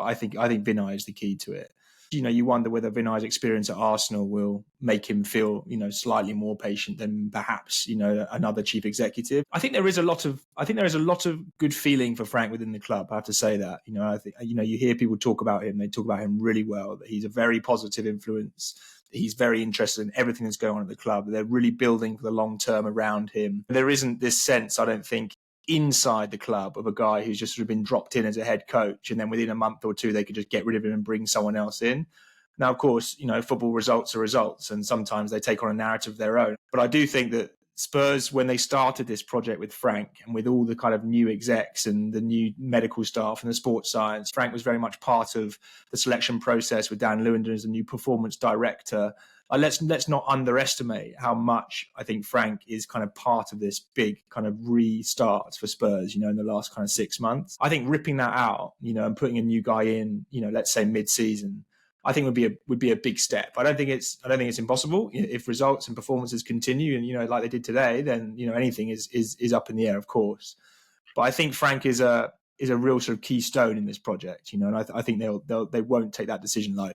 But I think Vinay is the key to it. You wonder whether Vinay's experience at Arsenal will make him feel, slightly more patient than perhaps, another chief executive. I think there is a lot of good feeling for Frank within the club. I have to say that. I think, you hear people talk about him. They talk about him really well. That he's a very positive influence. He's very interested in everything that's going on at the club. They're really building for the long term around him. There isn't this sense, I don't think, inside the club of a guy who's just sort of been dropped in as a head coach, and then within a month or two they could just get rid of him and bring someone else in. Now, of course, football results are results, and sometimes they take on a narrative of their own. But I do think that Spurs, when they started this project with Frank and with all the kind of new execs and the new medical staff and the sports science, Frank was very much part of the selection process with Dan Lewandowski as the new performance director. Let's not underestimate how much I think Frank is kind of part of this big kind of restart for Spurs, in the last kind of 6 months. I think ripping that out, and putting a new guy in, let's say mid-season, I think would be a big step. I don't think it's impossible. If results and performances continue and, like they did today, then, anything is up in the air, of course. But I think Frank is a real sort of keystone in this project, and I think they won't take that decision lightly.